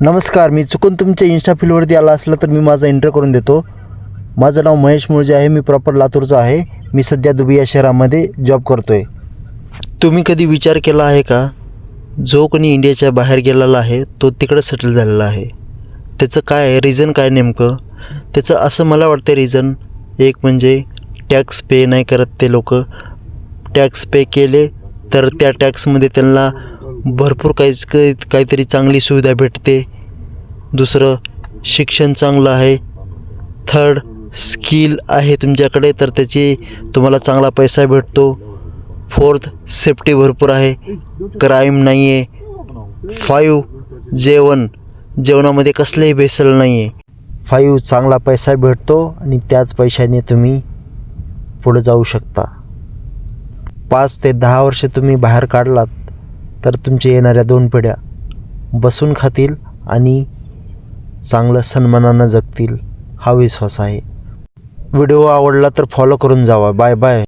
नमस्कार, मी चुकून तुमच्या इन्स्टा फीडवरती आला असलं तर मी माझा इंट्रो करून देतो. माझं नाव महेश मुळजे आहे. मी प्रॉपर लातूरचा आहे. मी सध्या दुबई या शहरामध्ये जॉब करतो आहे. तुम्ही कधी विचार केला आहे का, जो कोणी इंडियाच्या बाहेर गेलेला आहे तो तिकडं सेटल झालेला आहे, त्याचं काय आहे, रिझन काय नेमकं? त्याचं असं मला वाटतं रिझन एक म्हणजे टॅक्स पे नाही करत ते लोक. टॅक्स पे केले तर त्या टॅक्समध्ये त्यांना भरपूर काहीतरी चांगली सुविधा भेटते. दुसरं शिक्षण चांगलं आहे. थर्ड स्किल आहे तुमच्याकडे तर त्याची तुम्हाला चांगला पैसा भेटतो. फोर्थ सेफ्टी भरपूर आहे, क्राईम नाही आहे. 5 जेवणामध्ये कसलेही भेसळ नाही आहे. 5 चांगला पैसा भेटतो आणि त्याच पैशाने तुम्ही पुढे जाऊ शकता. 5 ते 10 वर्ष तुम्ही बाहेर काढलात तर तुमच्या येणाऱ्या 2 पिढ्या बसून खातील आणि चांगलं सन्मानानं जगतील हा विश्वास आहे. व्हिडिओ आवडला तर फॉलो करून जावा. Bye bye.